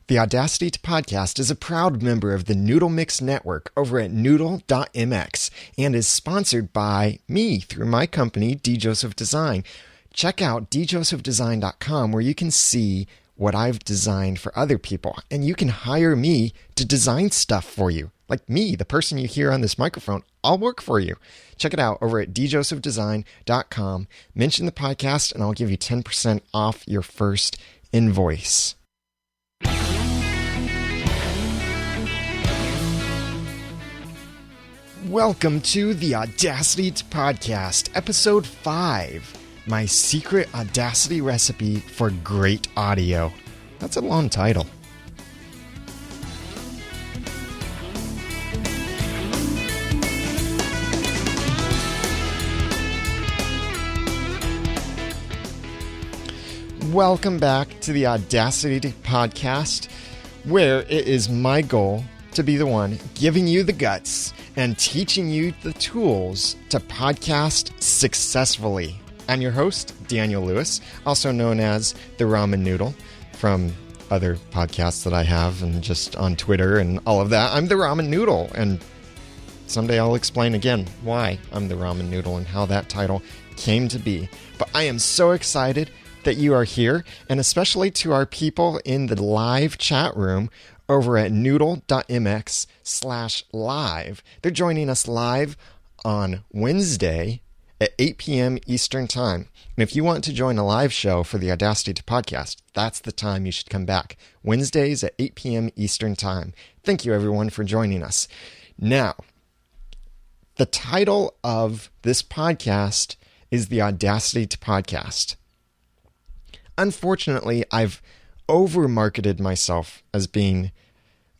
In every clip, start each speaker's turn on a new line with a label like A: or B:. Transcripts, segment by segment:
A: The Audacity to Podcast is a proud member of the Noodle Mix Network over at noodle.mx and is sponsored by me through my company, D. Joseph Design. Check out djosephdesign.com where you can see what I've designed for other people, and you can hire me to design stuff for you. Like me, the person you hear on this microphone, I'll work for you. Check it out over at djosephdesign.com. Mention the podcast, and I'll give you 10% off your first invoice. Welcome to the Audacity to Podcast, Episode 5, my secret Audacity recipe for great audio. That's a long title. Welcome back to the Audacity to Podcast, where it is my goal to be the one giving you the guts and teaching you the tools to podcast successfully. I'm your host, Daniel Lewis, also known as the Ramen Noodle from other podcasts that I have and just on Twitter and all of that. I'm the Ramen Noodle, and someday I'll explain again why I'm the Ramen Noodle and how that title came to be. But I am so excited that you are here, and especially to our people in the live chat room over at noodle.mx/live. They're joining us live on Wednesday at 8 p.m. Eastern Time. And if you want to join a live show for the Audacity to Podcast, that's the time you should come back. Wednesdays at 8 p.m. Eastern Time. Thank you, everyone, for joining us. Now, the title of this podcast is the Audacity to Podcast. Unfortunately, I've over-marketed myself as being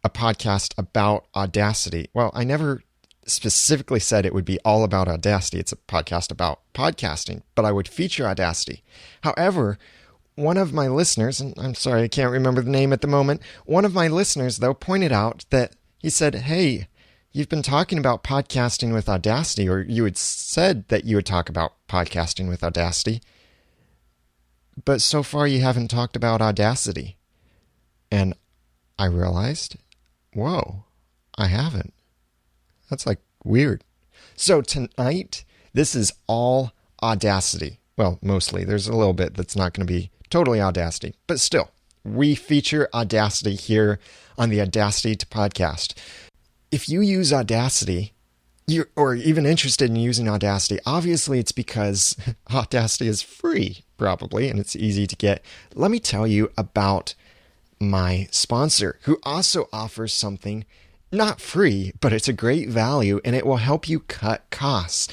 A: a podcast about Audacity. Well, I never specifically said it would be all about Audacity. It's a podcast about podcasting, but I would feature Audacity. However, one of my listeners, and I'm sorry, I can't remember the name at the moment, one of my listeners, though, pointed out that he said, hey, you've been talking about podcasting with Audacity, or you had said that you would talk about podcasting with Audacity, but so far you haven't talked about Audacity. And I realized, whoa, I haven't. That's like weird. So tonight, this is all Audacity. Well, mostly. There's a little bit that's not going to be totally Audacity. But still, we feature Audacity here on the Audacity to Podcast. If you use Audacity, or even interested in using Audacity, obviously it's because Audacity is free, probably, and it's easy to get. Let me tell you about my sponsor, who also offers something not free, but it's a great value, and it will help you cut costs.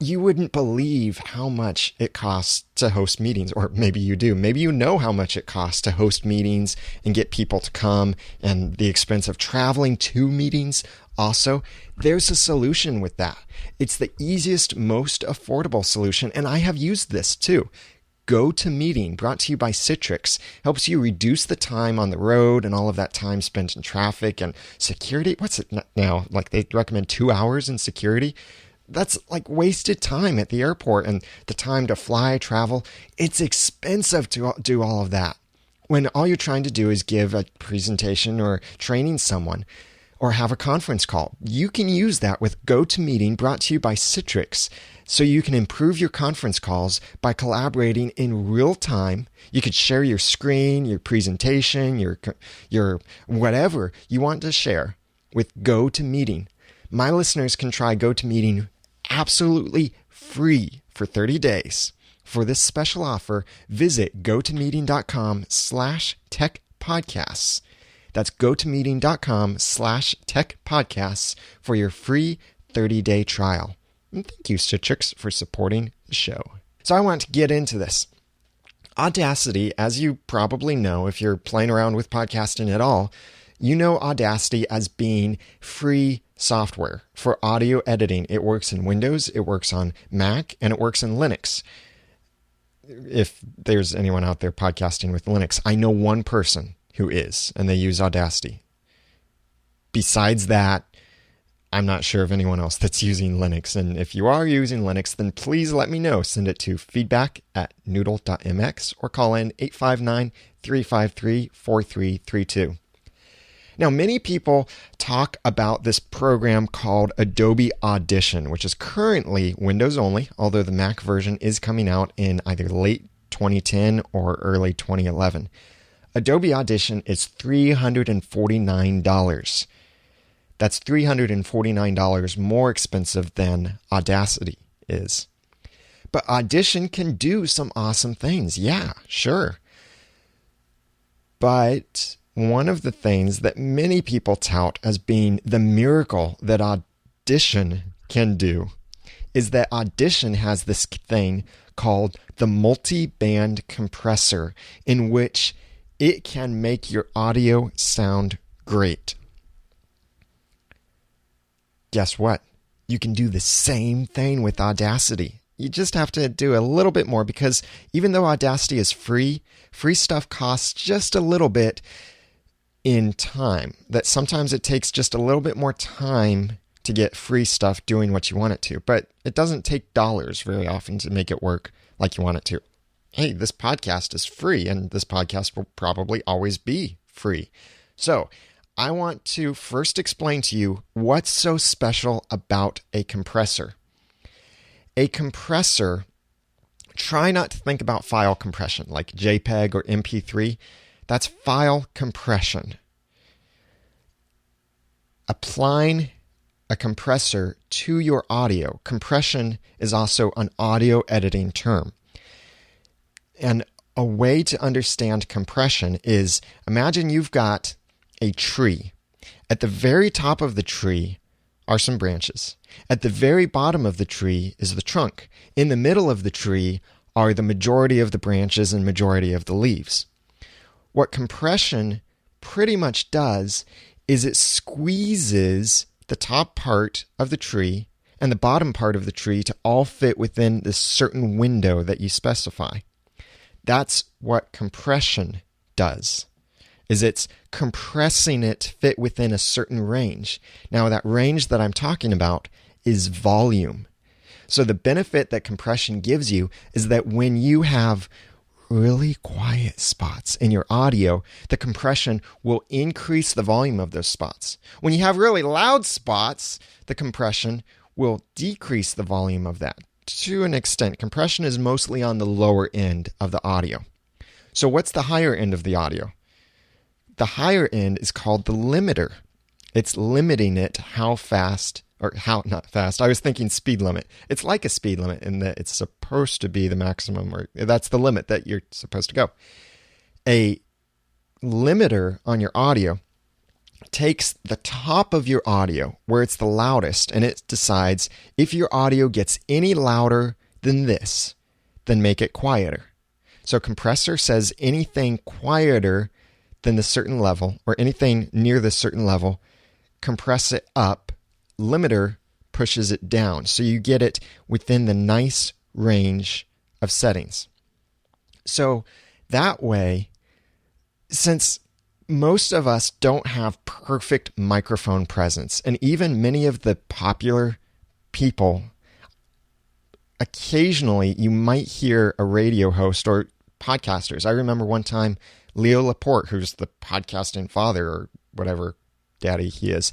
A: You wouldn't believe how much it costs to host meetings, or maybe you do. Maybe you know how much it costs to host meetings and get people to come, and the expense of traveling to meetings. Also, there's a solution with that. It's the easiest, most affordable solution, and I have used this too. GoToMeeting, brought to you by Citrix, helps you reduce the time on the road and all of that time spent in traffic and security. What's it now? Like they recommend 2 hours in security? That's like wasted time at the airport and the time to fly, travel. It's expensive to do all of that when all you're trying to do is give a presentation or training someone or have a conference call. You can use that with GoToMeeting, brought to you by Citrix, so you can improve your conference calls by collaborating in real time. You could share your screen, your presentation, your whatever you want to share with GoToMeeting. My listeners can try GoToMeeting absolutely free for 30 days. For this special offer, visit gotomeeting.com/techpodcasts. That's gotomeeting.com/techpodcasts for your free 30-day trial. And thank you, Citrix, for supporting the show. So I want to get into this. Audacity, as you probably know, if you're playing around with podcasting at all, you know Audacity as being free software for audio editing. It works in Windows, it works on Mac, and it works in Linux. If there's anyone out there podcasting with Linux, I know one person who is, and they use Audacity. Besides that, I'm not sure of anyone else that's using Linux. And if you are using Linux, then please let me know. Send it to feedback@noodle.mx or call in 888-353-4332. Now, many people talk about this program called Adobe Audition, which is currently Windows only, although the Mac version is coming out in either late 2010 or early 2011. Adobe Audition is $349. That's $349 more expensive than Audacity is. But Audition can do some awesome things. Yeah, sure. But one of the things that many people tout as being the miracle that Audition can do is that Audition has this thing called the multiband compressor, in which it can make your audio sound great. Guess what? You can do the same thing with Audacity. You just have to do a little bit more, because even though Audacity is free stuff costs just a little bit in time. That sometimes it takes just a little bit more time to get free stuff doing what you want it to. But it doesn't take dollars very often to make it work like you want it to. Hey, this podcast is free, and this podcast will probably always be free. So I want to first explain to you what's so special about a compressor. A compressor, try not to think about file compression like JPEG or MP3. That's file compression. Applying a compressor to your audio. Compression is also an audio editing term. And a way to understand compression is, imagine you've got a tree. At the very top of the tree are some branches. At the very bottom of the tree is the trunk. In the middle of the tree are the majority of the branches and majority of the leaves. What compression pretty much does is it squeezes the top part of the tree and the bottom part of the tree to all fit within this certain window that you specify. That's what compression does, is it's compressing it to fit within a certain range. Now, that range that I'm talking about is volume. So the benefit that compression gives you is that when you have really quiet spots in your audio, the compression will increase the volume of those spots. When you have really loud spots, the compression will decrease the volume of that. To an extent, compression is mostly on the lower end of the audio. So what's the higher end of the audio? The higher end is called the limiter. It's limiting it how fast, or how, not fast, I was thinking speed limit. It's like a speed limit in that it's supposed to be the maximum, or that's the limit that you're supposed to go. A limiter on your audio takes the top of your audio, where it's the loudest, and it decides if your audio gets any louder than this, then make it quieter. So compressor says anything quieter than the certain level, or anything near the certain level, compress it up. Limiter pushes it down, so you get it within the nice range of settings. So that way, since most of us don't have perfect microphone presence, and even many of the popular people, occasionally you might hear a radio host or podcasters. I remember one time Leo Laporte, who's the podcasting father or whatever daddy he is,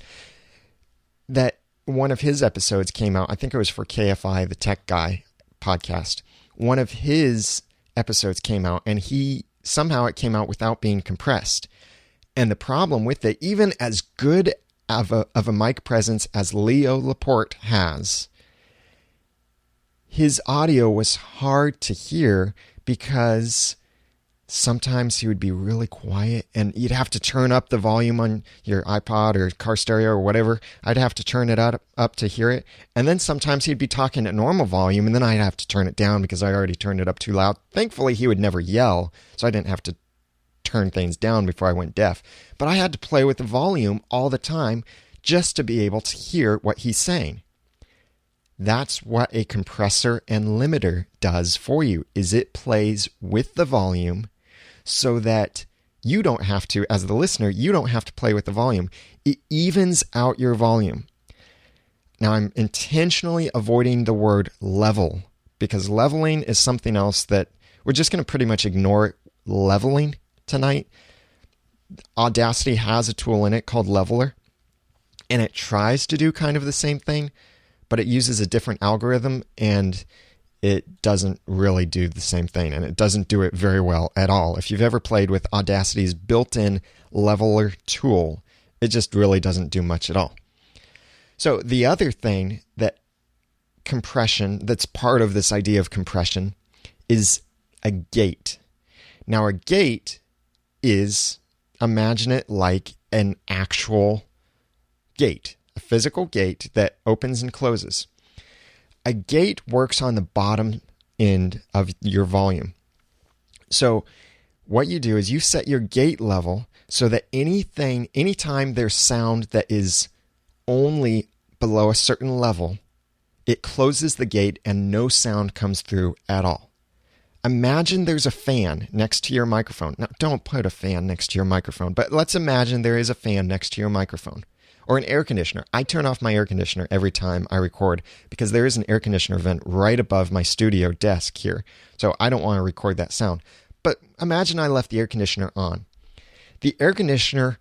A: that one of his episodes came out. I think it was for KFI, the Tech Guy podcast. One of his episodes came out, and somehow it came out without being compressed. And the problem with it, even as good of a mic presence as Leo Laporte has, his audio was hard to hear because sometimes he would be really quiet, and you'd have to turn up the volume on your iPod or car stereo or whatever. I'd have to turn it up to hear it. And then sometimes he'd be talking at normal volume, and then I'd have to turn it down because I already turned it up too loud. Thankfully, he would never yell, so I didn't have to turn things down before I went deaf. But I had to play with the volume all the time just to be able to hear what he's saying. That's what a compressor and limiter does for you, is it plays with the volume so that you don't have to, as the listener, you don't have to play with the volume. It evens out your volume. Now, I'm intentionally avoiding the word level, because leveling is something else that we're just going to pretty much ignore leveling tonight, Audacity has a tool in it called Leveler, and it tries to do kind of the same thing, but it uses a different algorithm, and it doesn't really do the same thing, and it doesn't do it very well at all. If you've ever played with Audacity's built-in Leveler tool, it just really doesn't do much at all. So the other thing that compression, that's part of this idea of compression, is a gate. Now a gate is, imagine it like an actual gate, a physical gate that opens and closes. A gate works on the bottom end of your volume. So what you do is you set your gate level so that anytime there's sound that is only below a certain level, it closes the gate and no sound comes through at all. Imagine there's a fan next to your microphone. Now, don't put a fan next to your microphone, but let's imagine there is a fan next to your microphone. Or an air conditioner. I turn off my air conditioner every time I record because there is an air conditioner vent right above my studio desk here. So I don't want to record that sound. But imagine I left the air conditioner on. The air conditioner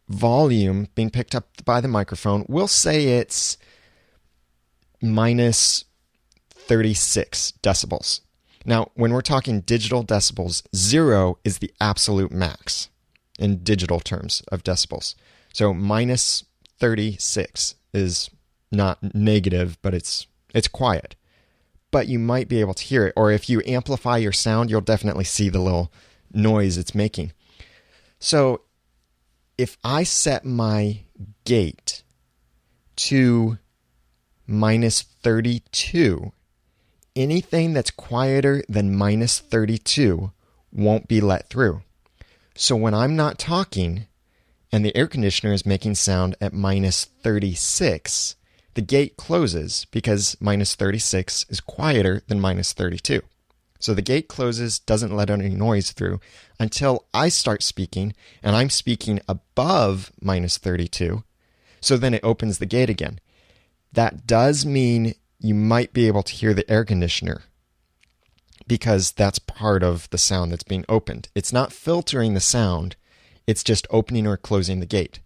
A: volume being picked up by the microphone, we'll say it's minus 36 decibels. Now, when we're talking digital decibels, 0 is the absolute max in digital terms of decibels. So minus 36 is not negative, but it's quiet. But you might be able to hear it. Or if you amplify your sound, you'll definitely see the little noise it's making. So if I set my gate to minus 32, anything that's quieter than minus 32 won't be let through. So when I'm not talking and the air conditioner is making sound at minus 36, the gate closes because minus 36 is quieter than minus 32. So the gate closes, doesn't let any noise through until I start speaking, and I'm speaking above minus 32. So then it opens the gate again. That does mean you might be able to hear the air conditioner because that's part of the sound that's being opened. It's not filtering the sound. It's just opening or closing the gate.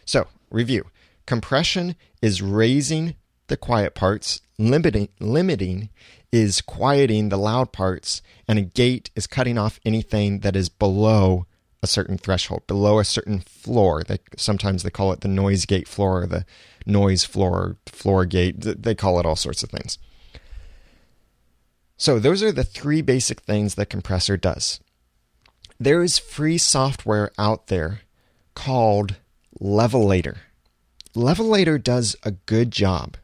A: So, review. Compression is raising the quiet parts. Limiting is quieting the loud parts. And a gate is cutting off anything that is below a certain threshold, below a certain floor. Sometimes they call it the noise gate floor or the noise floor, floor gate. They call it all sorts of things. So those are the three basic things that Compressor does. There is free software out there called Levelator. Levelator does a good job.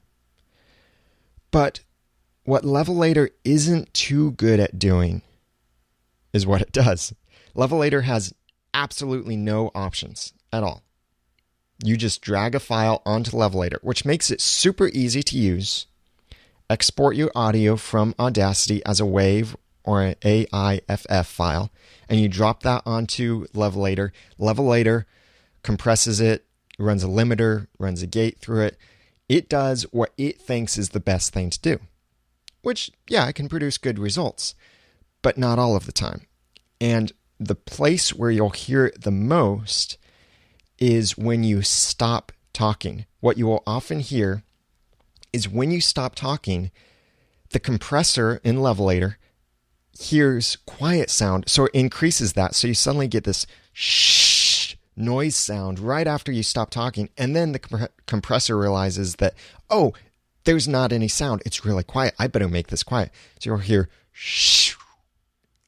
A: But what Levelator isn't too good at doing is what it does. Levelator has absolutely no options at all. You just drag a file onto Levelator, which makes it super easy to use. Export your audio from Audacity as a WAV or an AIFF file, and you drop that onto Levelator. Levelator compresses it, runs a limiter, runs a gate through it. It does what it thinks is the best thing to do, which, yeah, it can produce good results, but not all of the time. And the place where you'll hear it the most is when you stop talking. What you will often hear is when you stop talking, the compressor in Levelator hears quiet sound, so it increases that. So you suddenly get this shh noise sound right after you stop talking, and then the compressor realizes that, oh, there's not any sound. It's really quiet. I better make this quiet. So you'll hear shh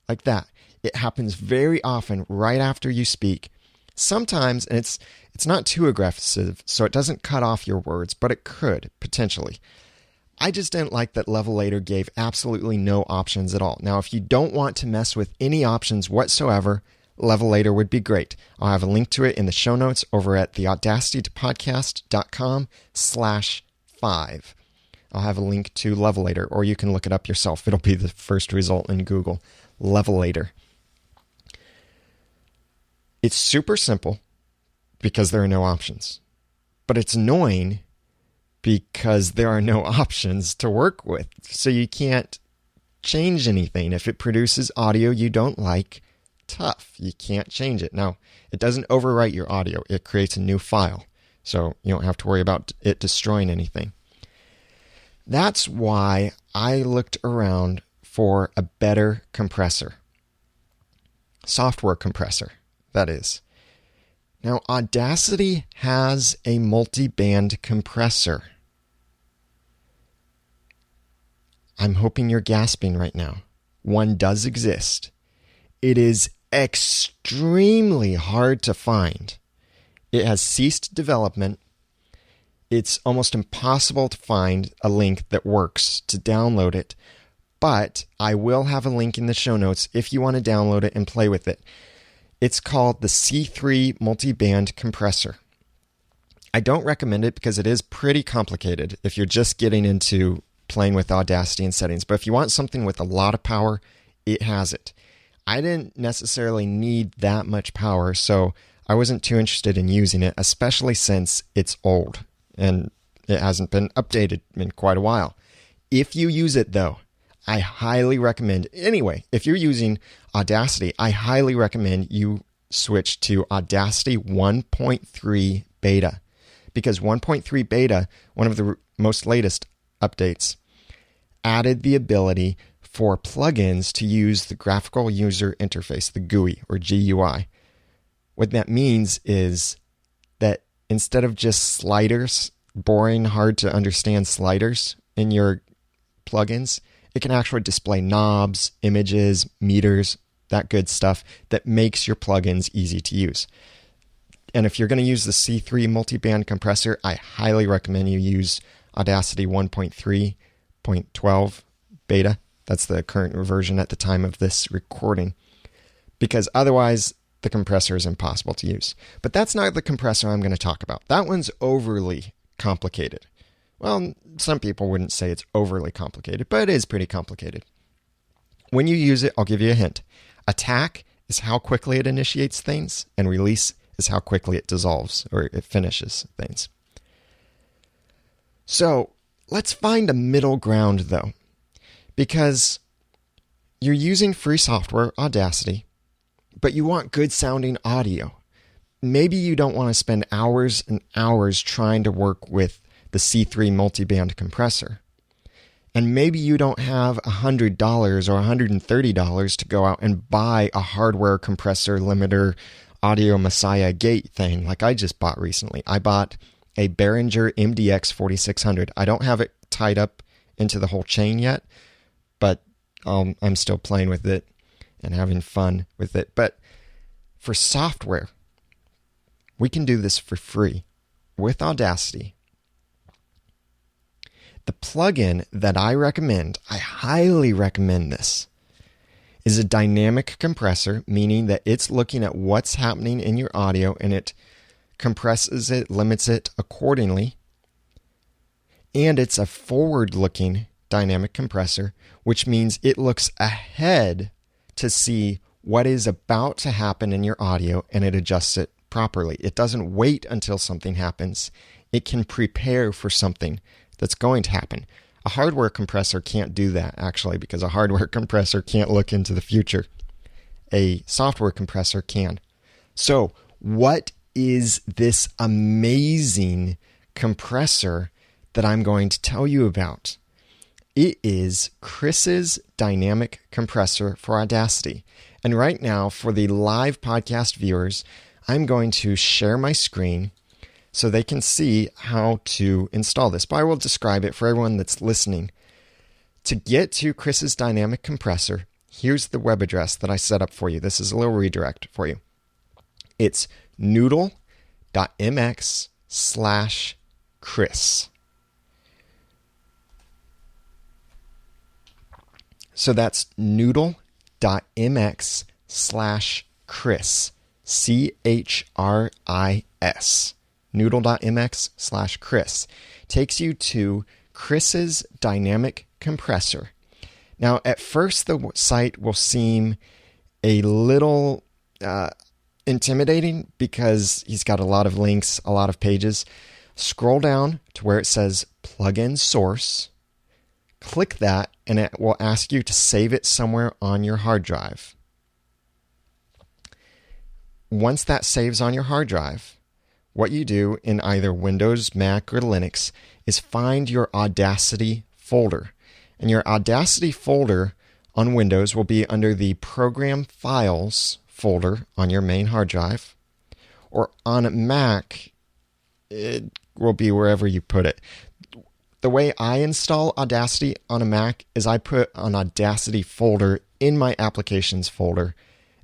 A: like that. It happens very often right after you speak. Sometimes, and it's not too aggressive, so it doesn't cut off your words, but it could, potentially. I just didn't like that Levelator gave absolutely no options at all. Now, if you don't want to mess with any options whatsoever, Levelator would be great. I'll have a link to it in the show notes over at theaudacitypodcast.com/5. I'll have a link to Levelator, or you can look it up yourself. It'll be the first result in Google. Levelator. It's super simple because there are no options. But it's annoying because there are no options to work with. So you can't change anything. If it produces audio you don't like, tough. You can't change it. Now, it doesn't overwrite your audio. It creates a new file. So you don't have to worry about it destroying anything. That's why I looked around for a better compressor. Software compressor, that is. Now, Audacity has a multiband compressor. I'm hoping you're gasping right now. One does exist. It is extremely hard to find. It has ceased development. It's almost impossible to find a link that works to download it, but I will have a link in the show notes if you want to download it and play with it. It's called the C3 multiband compressor. I don't recommend it because it is pretty complicated if you're just getting into playing with Audacity and settings. But if you want something with a lot of power, it has it. I didn't necessarily need that much power, so I wasn't too interested in using it, especially since it's old and it hasn't been updated in quite a while. If you use it, though, I highly recommend, anyway, if you're using Audacity, I highly recommend you switch to Audacity 1.3 beta, because 1.3 beta, one of the most latest updates, added the ability for plugins to use the graphical user interface, the GUI or GUI. What that means is that instead of just sliders, boring, hard to understand sliders in your plugins, it can actually display knobs, images, meters, that good stuff that makes your plugins easy to use. And if you're going to use the C3 multiband compressor, I highly recommend you use Audacity 1.3.12 beta. That's the current version at the time of this recording, because otherwise the compressor is impossible to use. But that's not the compressor I'm going to talk about. That one's overly complicated. Well, some people wouldn't say it's overly complicated, but it is pretty complicated. When you use it, I'll give you a hint. Attack is how quickly it initiates things, and release is how quickly it dissolves or it finishes things. So let's find a middle ground, though, because you're using free software, Audacity, but you want good sounding audio. Maybe you don't want to spend hours and hours trying to work with the C3 multiband compressor. And maybe you don't have $100 or $130 to go out and buy a hardware compressor limiter audio messiah gate thing like I just bought recently. I bought a Behringer MDX4600. I don't have it tied up into the whole chain yet, but I'm still playing with it and having fun with it. But for software, we can do this for free with Audacity. The plugin that I recommend, I highly recommend this, is a dynamic compressor, meaning that it's looking at what's happening in your audio and it compresses it, limits it accordingly. And it's a forward-looking dynamic compressor, which means it looks ahead to see what is about to happen in your audio and it adjusts it properly. It doesn't wait until something happens. It can prepare for something that's going to happen. A hardware compressor can't do that, actually, because a hardware compressor can't look into the future. A software compressor can. So, what is this amazing compressor that I'm going to tell you about? It is Chris's dynamic compressor for Audacity. And right now, for the live podcast viewers, I'm going to share my screen so they can see how to install this. But I will describe it for everyone that's listening. To get to Chris's dynamic compressor, here's the web address that I set up for you. This is a little redirect for you. It's noodle.mx/Chris. So that's noodle.mx/Chris. CHRIS. Noodle.mx/Chris. Takes you to Chris's dynamic compressor. Now, at first, the site will seem a little intimidating because he's got a lot of links, a lot of pages. Scroll down to where it says plugin source. Click that, and it will ask you to save it somewhere on your hard drive. once that saves on your hard drive, what you do in either Windows, Mac, or Linux is find your Audacity folder. And your Audacity folder on Windows will be under the Program Files folder on your main hard drive. Or on Mac, it will be wherever you put it. The way I install Audacity on a Mac is I put an Audacity folder in my Applications folder,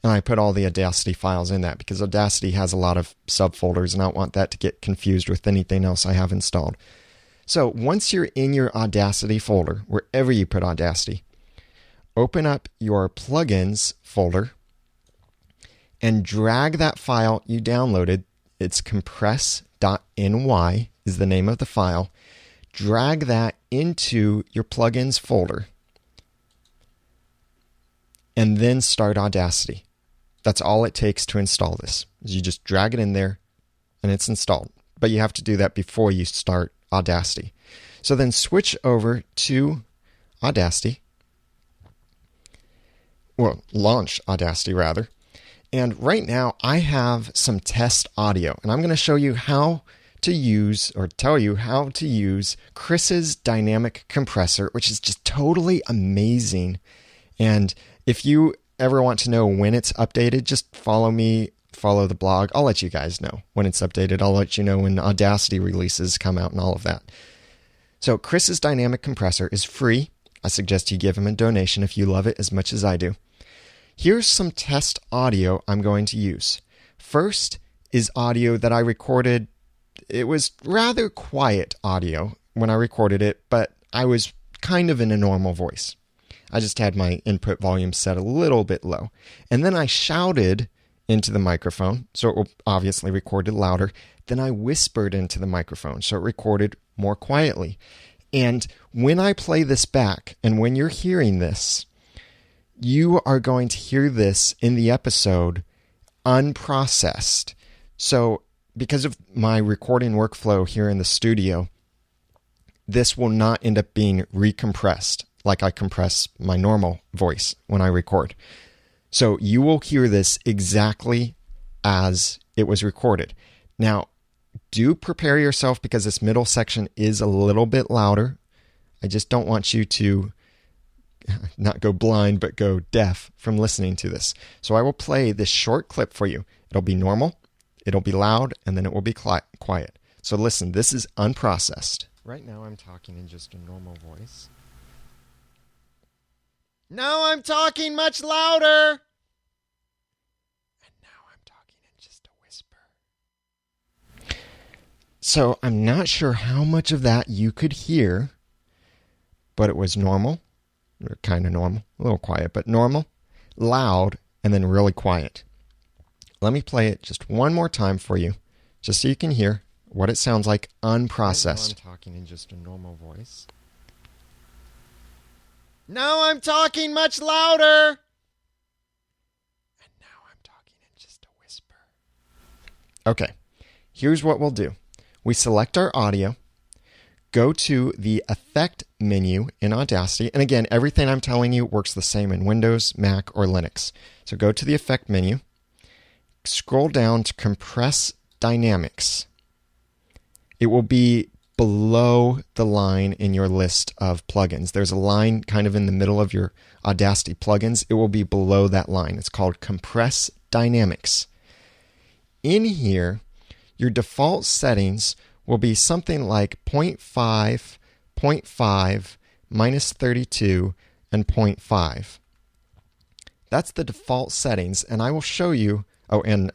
A: and I put all the Audacity files in that because Audacity has a lot of subfolders, and I don't want that to get confused with anything else I have installed. So once you're in your Audacity folder, wherever you put Audacity, open up your Plugins folder and drag that file you downloaded. It's compress.ny is the name of the file. Drag that into your Plugins folder and then start Audacity. That's all it takes to install this. You just drag it in there and it's installed. But you have to do that before you start Audacity. So then switch over to Audacity. Well, launch Audacity rather. And right now I have some test audio, and I'm going to show you how to use, or tell you how to use, Chris's dynamic compressor, which is just totally amazing. And if you ever want to know when it's updated, just follow me, follow the blog. I'll let you guys know when it's updated. I'll let you know when Audacity releases come out and all of that. So Chris's dynamic compressor is free. I suggest you give him a donation if you love it as much as I do. Here's some test audio I'm going to use. First is audio that I recorded. It was rather quiet audio when I recorded it, but I was kind of in a normal voice. I just had my input volume set a little bit low. And then I shouted into the microphone, so it obviously recorded louder. Then I whispered into the microphone, so it recorded more quietly. And when I play this back, and when you're hearing this, you are going to hear this in the episode unprocessed. So because of my recording workflow here in the studio, this will not end up being recompressed like I compress my normal voice when I record. So you will hear this exactly as it was recorded. Now, do prepare yourself because this middle section is a little bit louder. I just don't want you to not go blind, but go deaf from listening to this. So I will play this short clip for you. It'll be normal, it'll be loud, and then it will be quiet. So listen, this is unprocessed. Right now I'm talking in just a normal voice. Now I'm talking much louder. And now I'm talking in just a whisper. So I'm not sure how much of that you could hear, but it was normal. Or kind of normal, a little quiet, but normal, loud, and then really quiet. Let me play it just one more time for you, just so you can hear what it sounds like unprocessed. Right now I'm talking in just a normal voice. Now I'm talking much louder. And now I'm talking in just a whisper. Okay, here's what we'll do. We select our audio, go to the Effect menu in Audacity. And again, everything I'm telling you works the same in Windows, Mac, or Linux. So go to the Effect menu, scroll down to Compress Dynamics. It will be below the line in your list of plugins. There's a line kind of in the middle of your Audacity plugins. It will be below that line. It's called Compress Dynamics. In here, your default settings will be something like 0.5, 0.5, minus 32, and 0.5. That's the default settings, and I will show you. Oh, and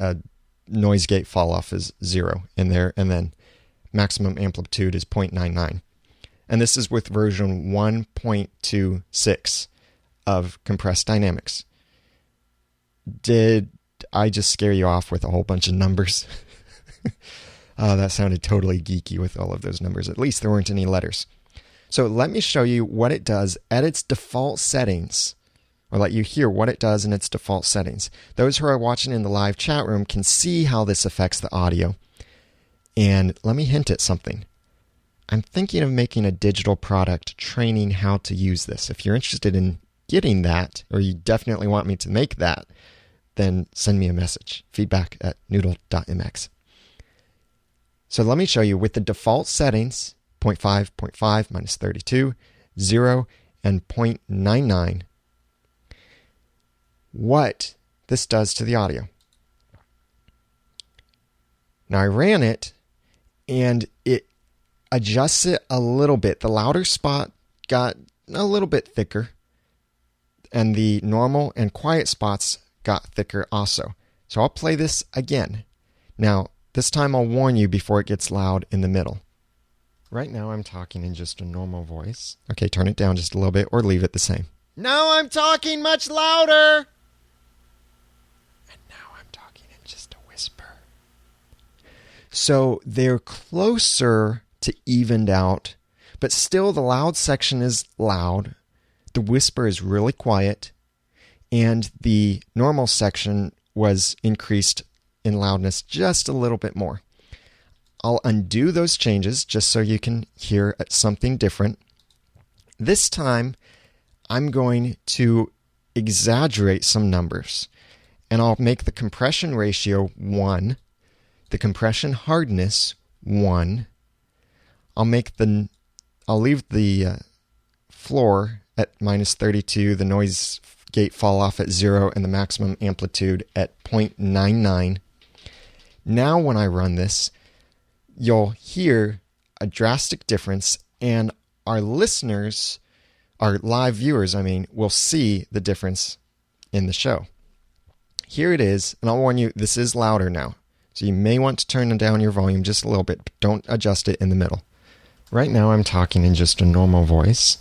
A: noise gate fall off is 0 in there, and then maximum amplitude is 0.99. And this is with version 1.26 of Compressed Dynamics. Did I just scare you off with a whole bunch of numbers? Oh, that sounded totally geeky with all of those numbers. At least there weren't any letters. So let me show you what it does at its default settings, or let you hear what it does in its default settings. Those who are watching in the live chat room can see how this affects the audio. And let me hint at something. I'm thinking of making a digital product training how to use this. If you're interested in getting that, or you definitely want me to make that, then send me a message, feedback@noodle.mx. So let me show you with the default settings, 0.5, 0.5, minus 32, 0, and 0.99, what this does to the audio. Now I ran it, and it adjusts it a little bit. The louder spot got a little bit thicker, and the normal and quiet spots got thicker also. So I'll play this again. Now, this time I'll warn you before it gets loud in the middle. Right now I'm talking in just a normal voice. Okay, turn it down just a little bit or leave it the same. Now I'm talking much louder. And now I'm talking in just a whisper. So they're closer to evened out, but still the loud section is loud. The whisper is really quiet, and the normal section was increased in loudness just a little bit more. I'll undo those changes just so you can hear something different. This time, I'm going to exaggerate some numbers, and I'll make the compression ratio 1, the compression hardness 1. I'll leave the floor at minus 32, the noise gate fall off at 0, and the maximum amplitude at 0.99. Now when I run this, you'll hear a drastic difference, and our listeners, our live viewers, will see the difference in the show. Here it is, and I'll warn you, this is louder now. So you may want to turn down your volume just a little bit, but don't adjust it in the middle. Right now I'm talking in just a normal voice.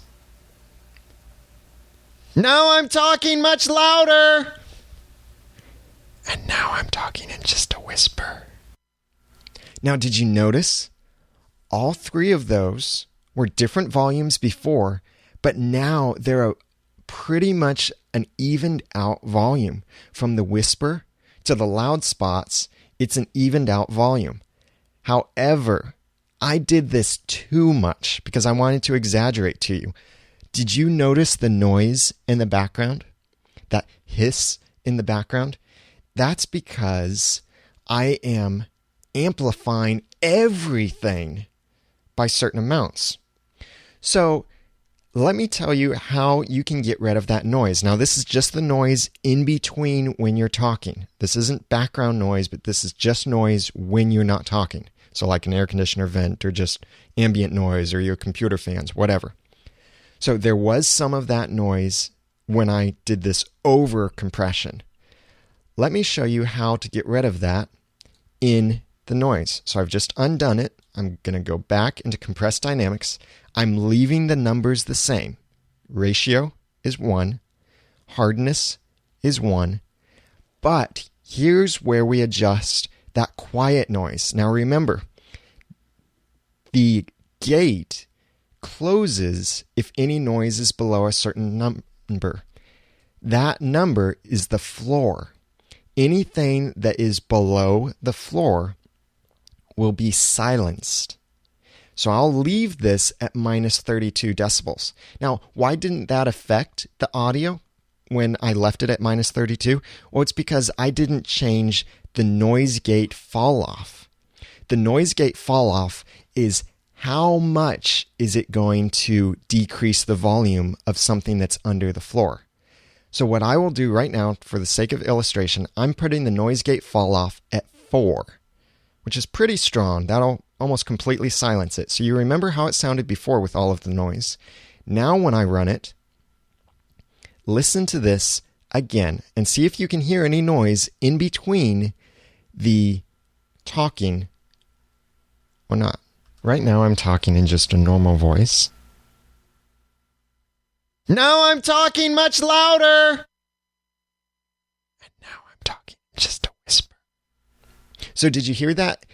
A: Now I'm talking much louder. And now I'm talking in just a whisper. Now, did you notice? All three of those were different volumes before, but now they're pretty much an evened out volume. From the whisper to the loud spots, it's an evened out volume. However, I did this too much because I wanted to exaggerate to you. Did you notice the noise in the background? That hiss in the background? That's because I am amplifying everything by certain amounts. So let me tell you how you can get rid of that noise. Now, this is just the noise in between when you're talking. This isn't background noise, but this is just noise when you're not talking. So like an air conditioner vent or just ambient noise or your computer fans, whatever. So there was some of that noise when I did this over compression. Let me show you how to get rid of that in the noise. So I've just undone it. I'm going to go back into compressed dynamics. I'm leaving the numbers the same. Ratio is 1. Hardness is 1. But here's where we adjust that quiet noise. Now remember, the gate closes if any noise is below a certain number. That number is the floor. Anything that is below the floor will be silenced. So I'll leave this at minus 32 decibels. Now, why didn't that affect the audio when I left it at minus 32? Well, it's because I didn't change the noise gate fall off. The noise gate fall off is how much is it going to decrease the volume of something that's under the floor. So what I will do right now, for the sake of illustration, I'm putting the noise gate fall off at 4, which is pretty strong. That'll almost completely silence it. So you remember how it sounded before with all of the noise. Now when I run it, listen to this again and see if you can hear any noise in between the talking or not. Right now I'm talking in just a normal voice. Now I'm talking much louder. And now I'm talking just a whisper. So did you hear that?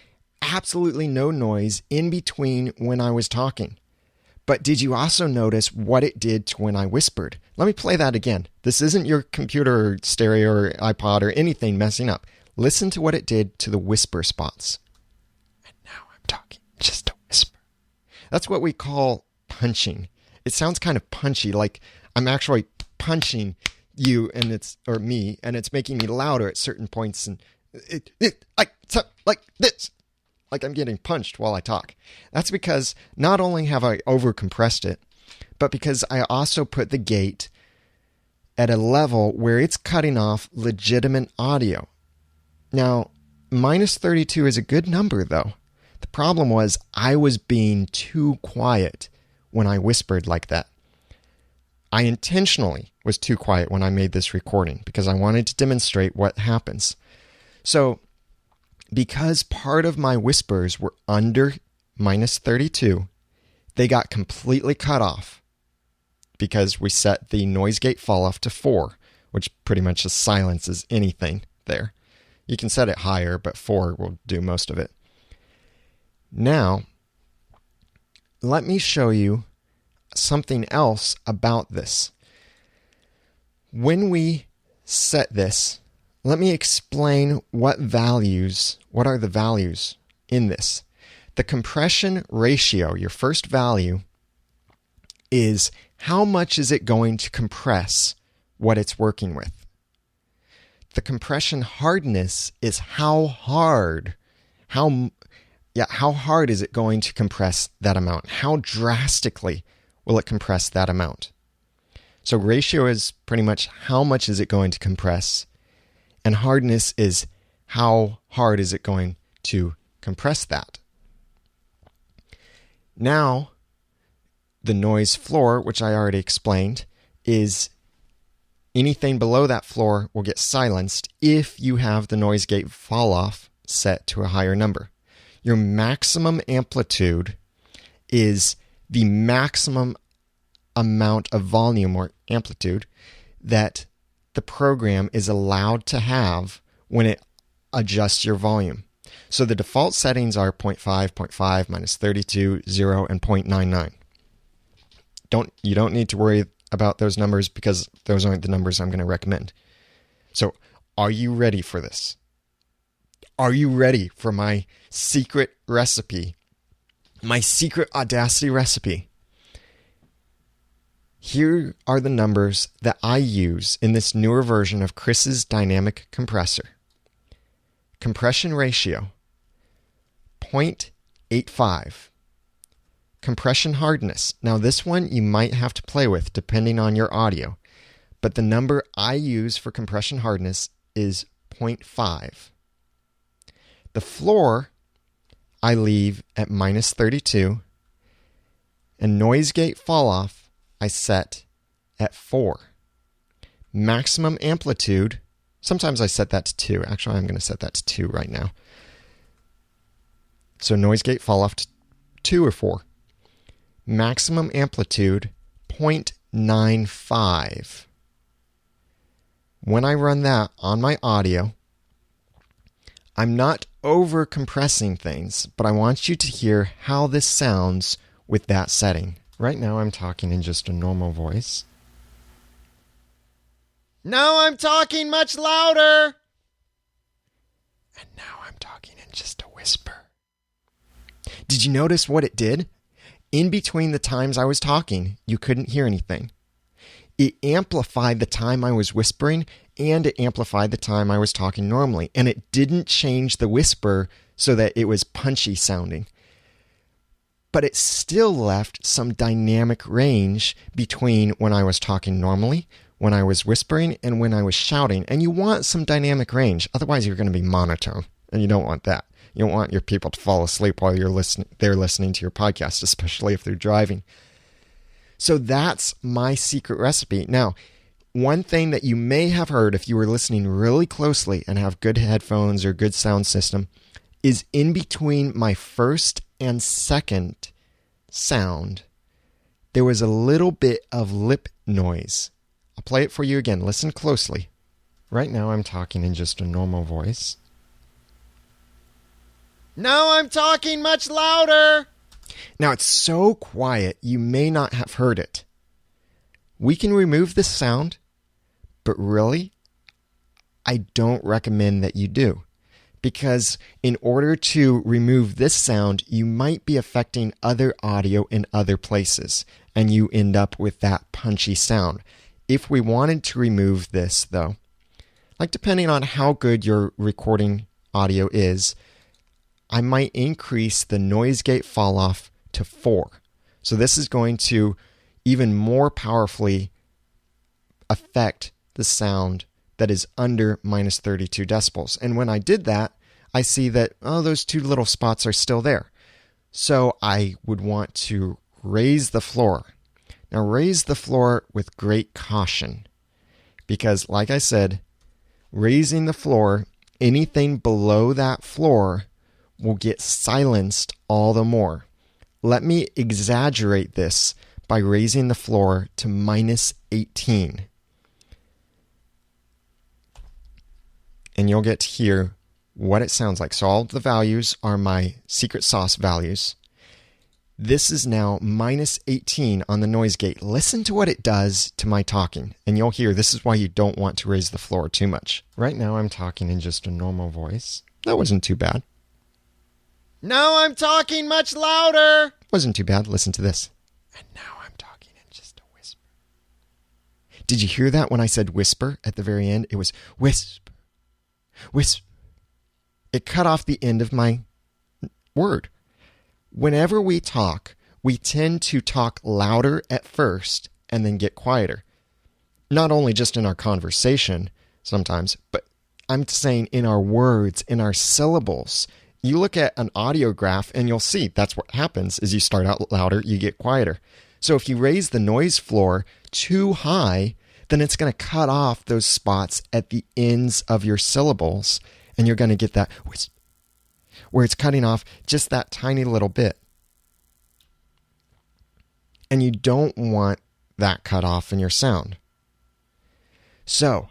A: Absolutely no noise in between when I was talking. But did you also notice what it did to when I whispered? Let me play that again. This isn't your computer or stereo or iPod or anything messing up. Listen to what it did to the whisper spots. And now I'm talking just a whisper. That's what we call punching. It sounds kind of punchy, like I'm actually punching you or me, and it's making me louder at certain points, and I sound like this, like I'm getting punched while I talk. That's because not only have I overcompressed it, but because I also put the gate at a level where it's cutting off legitimate audio. Now, minus 32 is a good number, though. The problem was I was being too quiet when I whispered like that. I intentionally was too quiet when I made this recording because I wanted to demonstrate what happens. So, because part of my whispers were under minus 32, they got completely cut off because we set the noise gate fall off to 4, which pretty much just silences anything there. You can set it higher, but 4 will do most of it. Now, let me show you something else about this. When we set this, let me explain what are the values in this. The compression ratio, your first value, is how much is it going to compress what it's working with. The compression hardness is how hard is it going to compress that amount? How drastically will it compress that amount? So ratio is pretty much how much is it going to compress, and hardness is how hard is it going to compress that. Now, the noise floor, which I already explained, is anything below that floor will get silenced if you have the noise gate fall off set to a higher number. Your maximum amplitude is the maximum amount of volume or amplitude that the program is allowed to have when it adjusts your volume. So the default settings are 0.5, 0.5, minus 32, 0, and 0.99. You don't need to worry about those numbers because those aren't the numbers I'm going to recommend. So are you ready for this? Are you ready for my secret recipe? My secret Audacity recipe? Here are the numbers that I use in this newer version of Chris's dynamic compressor. Compression ratio, 0.85. Compression hardness. Now this one you might have to play with depending on your audio, but the number I use for compression hardness is 0.5. The floor I leave at minus 32, and noise gate fall off I set at 4. Maximum amplitude, sometimes I set that to 2. Actually, I'm going to set that to 2 right now. So noise gate fall off to 2 or 4. Maximum amplitude, 0.95. When I run that on my audio, I'm not over compressing things, but I want you to hear how this sounds with that setting. Right now I'm talking in just a normal voice. Now I'm talking much louder. And now I'm talking in just a whisper. Did you notice what it did? In between the times I was talking, you couldn't hear anything. It amplified the time I was whispering, and it amplified the time I was talking normally. And it didn't change the whisper so that it was punchy sounding. But it still left some dynamic range between when I was talking normally, when I was whispering, and when I was shouting. And you want some dynamic range. Otherwise, you're going to be monotone. And you don't want that. You don't want your people to fall asleep while they're listening to your podcast, especially if they're driving. So that's my secret recipe. Now, one thing that you may have heard if you were listening really closely and have good headphones or good sound system is in between my first and second sound, there was a little bit of lip noise. I'll play it for you again. Listen closely. Right now I'm talking in just a normal voice. Now I'm talking much louder. Now it's so quiet you may not have heard it. We can remove this sound, but really, I don't recommend that you do. Because in order to remove this sound, you might be affecting other audio in other places, and you end up with that punchy sound. if we wanted to remove this, though, like depending on how good your recording audio is, I might increase the noise gate fall off to 4. So this is going to even more powerfully affect the sound that is under minus 32 decibels. And when I did that, I see that, oh, those 2 little spots are still there. So I would want to raise the floor. Now raise the floor with great caution, because like I said, raising the floor, anything below that floor will get silenced all the more. Let me exaggerate this by raising the floor to minus 18. And you'll get to hear what it sounds like. So all the values are my secret sauce values. This is now minus 18 on the noise gate. Listen to what it does to my talking, and you'll hear this is why you don't want to raise the floor too much. Right now I'm talking in just a normal voice. That wasn't too bad. Now I'm talking much louder. Wasn't too bad. Listen to this. And now I'm talking in just a whisper. Did you hear that when I said whisper at the very end? It was whisper, whisper. It cut off the end of my word. Whenever we talk, we tend to talk louder at first and then get quieter. Not only just in our conversation sometimes, but I'm saying in our words, in our syllables. You look at an audio graph and you'll see that's what happens is you start out louder, you get quieter. So if you raise the noise floor too high, then it's going to cut off those spots at the ends of your syllables, and you're going to get that where it's cutting off just that tiny little bit. And you don't want that cut off in your sound. So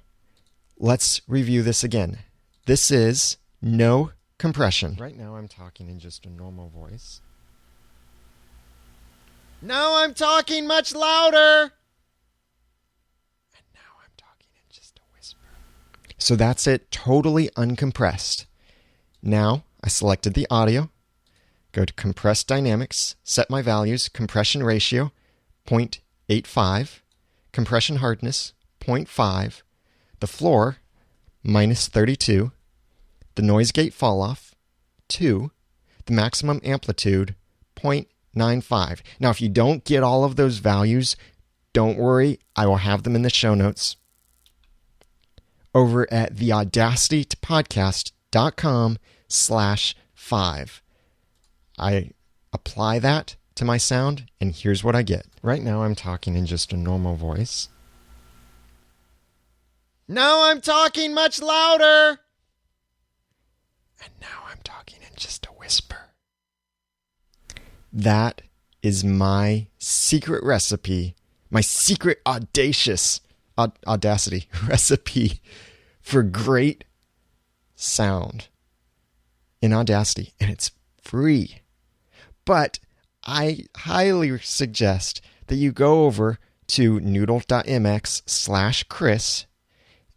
A: let's review this again. This is no compression. Right now I'm talking in just a normal voice. Now I'm talking much louder. And now I'm talking in just a whisper. So that's it, totally uncompressed. Now I selected the audio, go to compress dynamics, set my values, compression ratio 0.85, compression hardness 0.5, the floor minus 32, the noise gate fall off 2, the maximum amplitude 0.95. Now if you don't get all of those values, don't worry, I will have them in the show notes over at the audacitytopodcast.com/5. I apply that to my sound, and here's what I get. Right now I'm talking in just a normal voice. Now I'm talking much louder. And now I'm talking in just a whisper. That is my secret recipe, my secret Audacity recipe for great sound in Audacity, and it's free. But I highly suggest that you go over to noodle.mx/Chris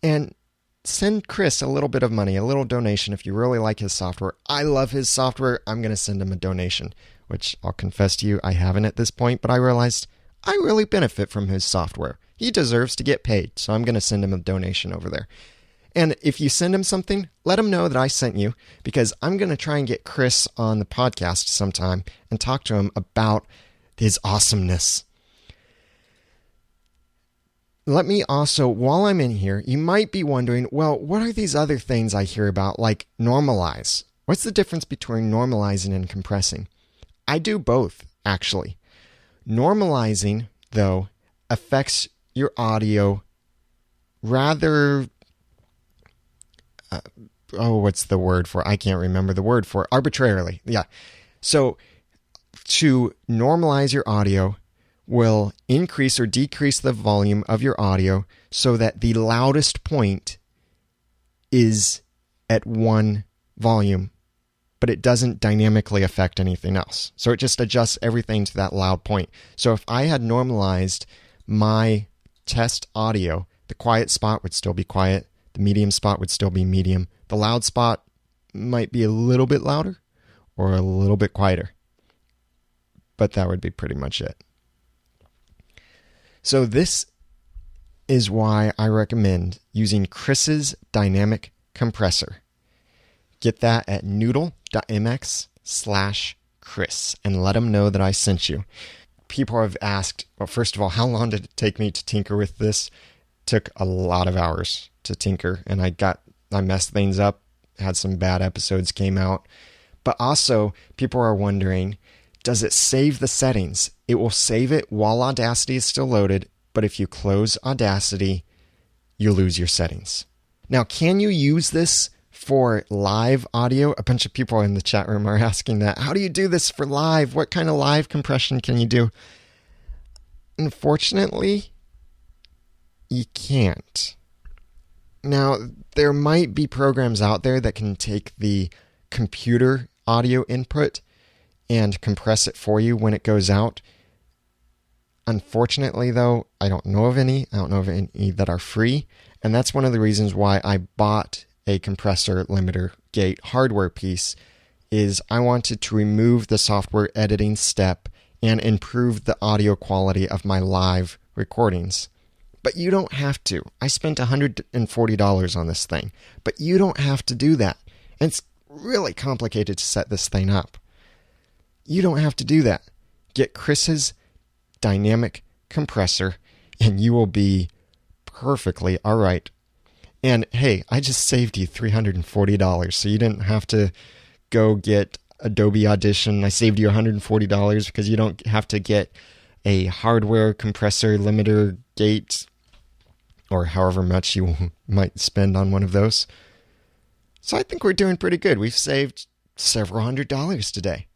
A: and send Chris a little bit of money, a little donation if you really like his software. I love his software. I'm going to send him a donation, which I'll confess to you, I haven't at this point, but I realized I really benefit from his software. He deserves to get paid, so I'm going to send him a donation over there. And if you send him something, let him know that I sent you, because I'm going to try and get Chris on the podcast sometime and talk to him about his awesomeness. Let me also, while I'm in here, you might be wondering, well, what are these other things I hear about, like normalize? What's the difference between normalizing and compressing? I do both, actually. Normalizing, though, affects your audio rather... what's the word for it? I can't remember the word for it. Arbitrarily. Yeah. So to normalize your audio will increase or decrease the volume of your audio so that the loudest point is at one volume, but it doesn't dynamically affect anything else. So it just adjusts everything to that loud point. So if I had normalized my test audio, the quiet spot would still be quiet. The medium spot would still be medium. The loud spot might be a little bit louder or a little bit quieter. But that would be pretty much it. So this is why I recommend using Chris's dynamic compressor. Get that at noodle.mx/Chris and let them know that I sent you. People have asked, well, first of all, how long did it take me to tinker with this? It took a lot of hours to tinker, and I messed things up, had some bad episodes came out. But also, people are wondering, does it save the settings? It will save it while Audacity is still loaded, but if you close Audacity, you lose your settings. Now, can you use this for live audio? A bunch of people in the chat room are asking that. How do you do this for live? What kind of live compression can you do? Unfortunately, you can't. Now, there might be programs out there that can take the computer audio input and compress it for you when it goes out. Unfortunately, though, I don't know of any. I don't know of any that are free. And that's one of the reasons why I bought a compressor limiter gate hardware piece, is I wanted to remove the software editing step and improve the audio quality of my live recordings. But you don't have to. I spent $140 on this thing, but you don't have to do that. And it's really complicated to set this thing up. You don't have to do that. Get Chris's dynamic compressor and you will be perfectly all right. And hey, I just saved you $340, so you didn't have to go get Adobe Audition. I saved you $140 because you don't have to get a hardware compressor limiter gate or however much you might spend on one of those. So I think we're doing pretty good. We've saved several $100s today.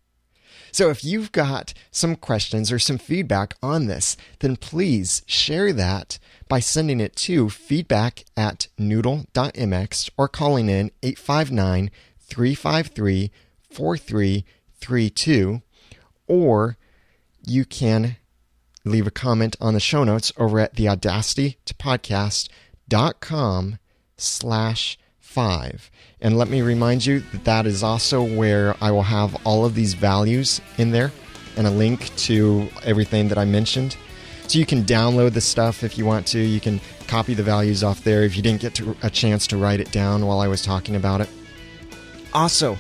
A: So if you've got some questions or some feedback on this, then please share that by sending it to feedback@noodle.mx or calling in 859-353-4332, or you can leave a comment on the show notes over at the audacity-to-podcast.com/5. And let me remind you that that is also where I will have all of these values in there and a link to everything that I mentioned. So you can download the stuff if you want to. You can copy the values off there if you didn't get a chance to write it down while I was talking about it. Also,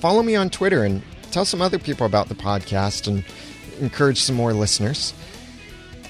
A: follow me on Twitter and tell some other people about the podcast and encourage some more listeners.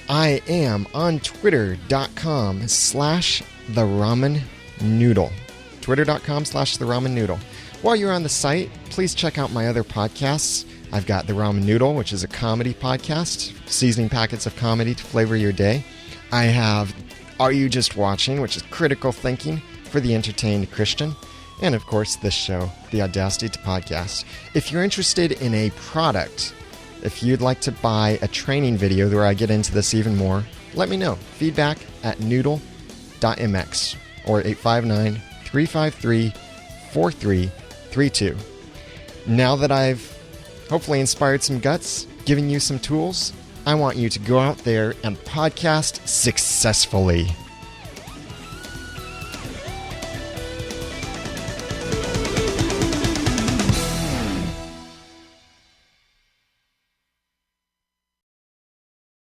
A: I am on twitter.com/theramennoodle. Twitter.com/theramennoodle. While you're on the site, please check out my other podcasts. I've got The Ramen Noodle, which is a comedy podcast, seasoning packets of comedy to flavor your day. I have Are You Just Watching, which is critical thinking for the entertained Christian. And of course, this show, the Audacity to Podcast. If you're interested in a product, if you'd like to buy a training video where I get into this even more, let me know. Feedback@noodle.mx or 859-353-4332. Now that I've hopefully inspired some guts, given you some tools, I want you to go out there and podcast successfully.